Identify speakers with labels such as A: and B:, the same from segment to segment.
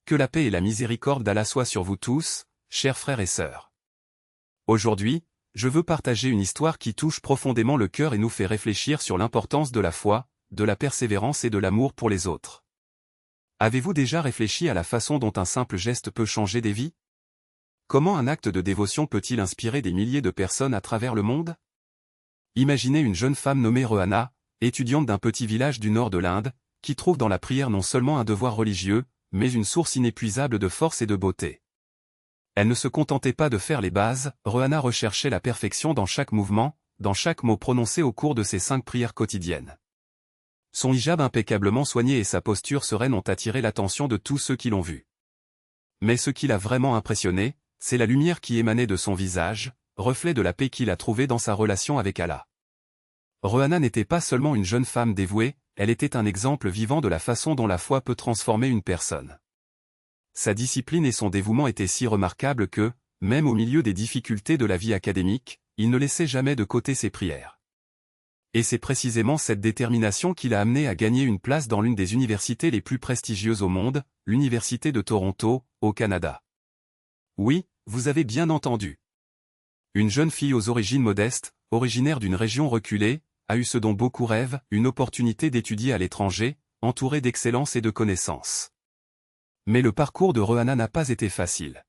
A: Que la paix et la miséricorde d'Allah soient sur vous tous, chers frères et sœurs. Aujourd'hui, je veux partager une histoire qui touche profondément le cœur et nous fait réfléchir sur l'importance de la foi, de la persévérance et de l'amour pour les autres. Avez-vous déjà réfléchi à la façon dont un simple geste peut changer des vies? Comment un acte de dévotion peut-il inspirer des milliers de personnes à travers le monde? Imaginez une jeune femme nommée Rohana, étudiante d'un petit village du nord de l'Inde, qui trouve dans la prière non seulement un devoir religieux, mais une source inépuisable de force et de beauté. Elle ne se contentait pas de faire les bases, Rohana recherchait la perfection dans chaque mouvement, dans chaque mot prononcé au cours de ses 5 prières quotidiennes. Son hijab impeccablement soigné et sa posture sereine ont attiré l'attention de tous ceux qui l'ont vue. Mais ce qui l'a vraiment impressionné, c'est la lumière qui émanait de son visage, reflet de la paix qu'il a trouvée dans sa relation avec Allah. Rohana n'était pas seulement une jeune femme dévouée, elle était un exemple vivant de la façon dont la foi peut transformer une personne. Sa discipline et son dévouement étaient si remarquables que, même au milieu des difficultés de la vie académique, il ne laissait jamais de côté ses prières. Et c'est précisément cette détermination qui l'a amené à gagner une place dans l'une des universités les plus prestigieuses au monde, l'Université de Toronto, au Canada. Oui, vous avez bien entendu. Une jeune fille aux origines modestes, originaire d'une région reculée, a eu ce dont beaucoup rêvent, une opportunité d'étudier à l'étranger, entourée d'excellence et de connaissances. Mais le parcours de Rohana n'a pas été facile.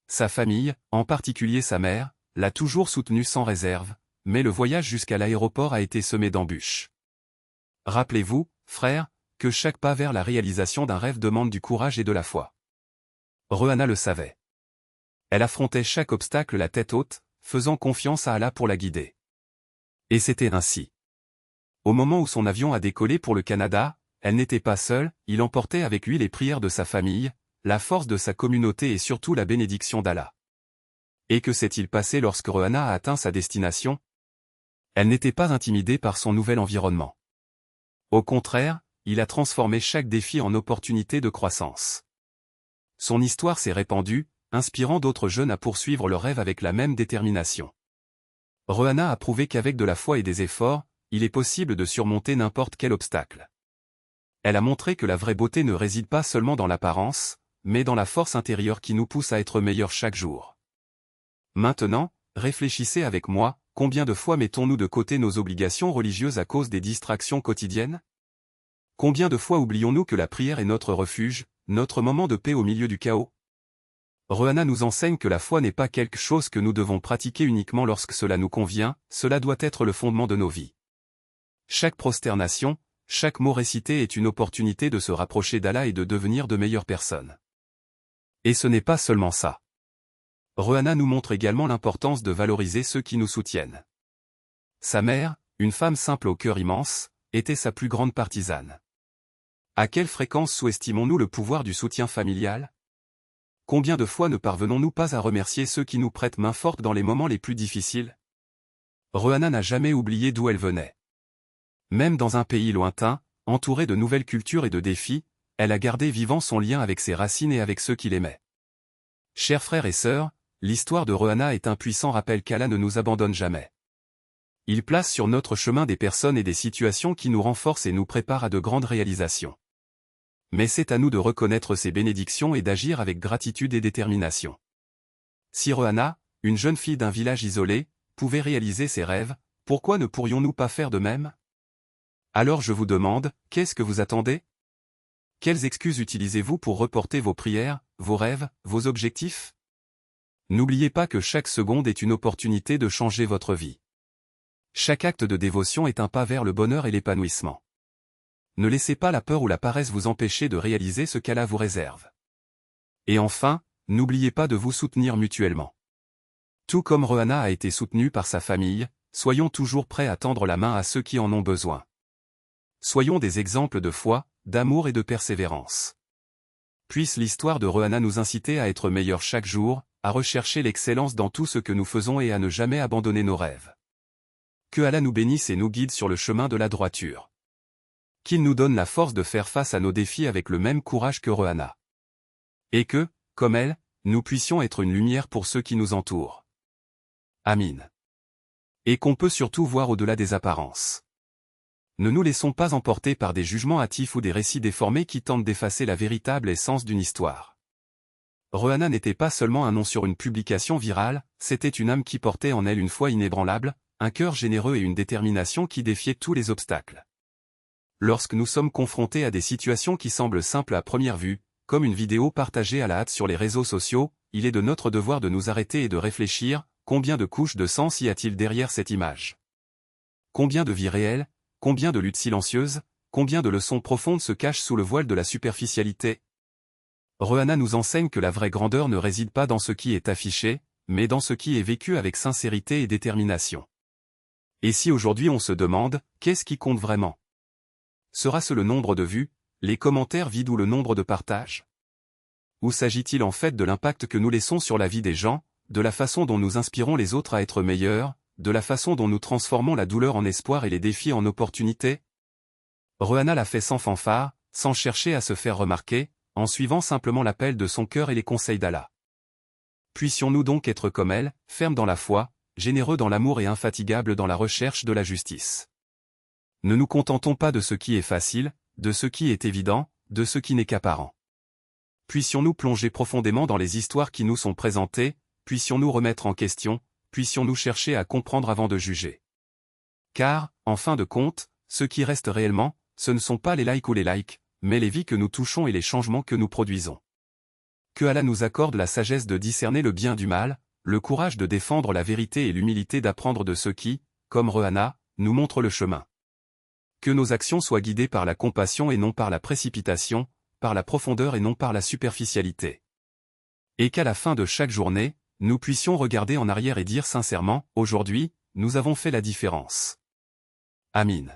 A: Sa famille, en particulier sa mère, l'a toujours soutenue sans réserve, mais le voyage jusqu'à l'aéroport a été semé d'embûches. Rappelez-vous, frères, que chaque pas vers la réalisation d'un rêve demande du courage et de la foi. Rohana le savait. Elle affrontait chaque obstacle la tête haute, faisant confiance à Allah pour la guider. Et c'était ainsi. Au moment où son avion a décollé pour le Canada, elle n'était pas seule, il emportait avec lui les prières de sa famille, la force de sa communauté et surtout la bénédiction d'Allah. Et que s'est-il passé lorsque Rohana a atteint sa destination? Elle n'était pas intimidée par son nouvel environnement. Au contraire, il a transformé chaque défi en opportunité de croissance. Son histoire s'est répandue, inspirant d'autres jeunes à poursuivre leur rêve avec la même détermination. Rohana a prouvé qu'avec de la foi et des efforts, il est possible de surmonter n'importe quel obstacle. Elle a montré que la vraie beauté ne réside pas seulement dans l'apparence, mais dans la force intérieure qui nous pousse à être meilleurs chaque jour. Maintenant, réfléchissez avec moi, combien de fois mettons-nous de côté nos obligations religieuses à cause des distractions quotidiennes? Combien de fois oublions-nous que la prière est notre refuge, notre moment de paix au milieu du chaos? Rohana nous enseigne que la foi n'est pas quelque chose que nous devons pratiquer uniquement lorsque cela nous convient, cela doit être le fondement de nos vies. Chaque prosternation, chaque mot récité est une opportunité de se rapprocher d'Allah et de devenir de meilleures personnes. Et ce n'est pas seulement ça. Rohana nous montre également l'importance de valoriser ceux qui nous soutiennent. Sa mère, une femme simple au cœur immense, était sa plus grande partisane. À quelle fréquence sous-estimons-nous le pouvoir du soutien familial? Combien de fois ne parvenons-nous pas à remercier ceux qui nous prêtent main forte dans les moments les plus difficiles? Rohana n'a jamais oublié d'où elle venait. Même dans un pays lointain, entourée de nouvelles cultures et de défis, elle a gardé vivant son lien avec ses racines et avec ceux qui l'aimaient. Chers frères et sœurs, l'histoire de Rohana est un puissant rappel qu'Allah ne nous abandonne jamais. Il place sur notre chemin des personnes et des situations qui nous renforcent et nous préparent à de grandes réalisations. Mais c'est à nous de reconnaître ces bénédictions et d'agir avec gratitude et détermination. Si Rohana, une jeune fille d'un village isolé, pouvait réaliser ses rêves, pourquoi ne pourrions-nous pas faire de même? Alors je vous demande, qu'est-ce que vous attendez? Quelles excuses utilisez-vous pour reporter vos prières, vos rêves, vos objectifs? N'oubliez pas que chaque seconde est une opportunité de changer votre vie. Chaque acte de dévotion est un pas vers le bonheur et l'épanouissement. Ne laissez pas la peur ou la paresse vous empêcher de réaliser ce qu'Allah vous réserve. Et enfin, n'oubliez pas de vous soutenir mutuellement. Tout comme Rohana a été soutenue par sa famille, soyons toujours prêts à tendre la main à ceux qui en ont besoin. Soyons des exemples de foi, d'amour et de persévérance. Puisse l'histoire de Rohana nous inciter à être meilleurs chaque jour, à rechercher l'excellence dans tout ce que nous faisons et à ne jamais abandonner nos rêves. Que Allah nous bénisse et nous guide sur le chemin de la droiture. Qu'il nous donne la force de faire face à nos défis avec le même courage que Rohana. Et que, comme elle, nous puissions être une lumière pour ceux qui nous entourent. Amin. Et qu'on peut surtout voir au-delà des apparences. Ne nous laissons pas emporter par des jugements hâtifs ou des récits déformés qui tentent d'effacer la véritable essence d'une histoire. Rohanna n'était pas seulement un nom sur une publication virale, c'était une âme qui portait en elle une foi inébranlable, un cœur généreux et une détermination qui défiaient tous les obstacles. Lorsque nous sommes confrontés à des situations qui semblent simples à première vue, comme une vidéo partagée à la hâte sur les réseaux sociaux, il est de notre devoir de nous arrêter et de réfléchir, combien de couches de sens y a-t-il derrière cette image? Combien de vies réelles, combien de luttes silencieuses, combien de leçons profondes se cachent sous le voile de la superficialité? Rohanna nous enseigne que la vraie grandeur ne réside pas dans ce qui est affiché, mais dans ce qui est vécu avec sincérité et détermination. Et si aujourd'hui on se demande, qu'est-ce qui compte vraiment? Sera-ce le nombre de vues, les commentaires vides ou le nombre de partages? Ou s'agit-il en fait de l'impact que nous laissons sur la vie des gens, de la façon dont nous inspirons les autres à être meilleurs, de la façon dont nous transformons la douleur en espoir et les défis en opportunités? Rohanna l'a fait sans fanfare, sans chercher à se faire remarquer, en suivant simplement l'appel de son cœur et les conseils d'Allah. Puissions-nous donc être comme elle, fermes dans la foi, généreux dans l'amour et infatigables dans la recherche de la justice. Ne nous contentons pas de ce qui est facile, de ce qui est évident, de ce qui n'est qu'apparent. Puissions-nous plonger profondément dans les histoires qui nous sont présentées, puissions-nous remettre en question, puissions-nous chercher à comprendre avant de juger. Car, en fin de compte, ce qui reste réellement, ce ne sont pas les likes ou les likes, mais les vies que nous touchons et les changements que nous produisons. Que Allah nous accorde la sagesse de discerner le bien du mal, le courage de défendre la vérité et l'humilité d'apprendre de ceux qui, comme Rohanna, nous montrent le chemin. Que nos actions soient guidées par la compassion et non par la précipitation, par la profondeur et non par la superficialité. Et qu'à la fin de chaque journée, nous puissions regarder en arrière et dire sincèrement, aujourd'hui, nous avons fait la différence. Amin.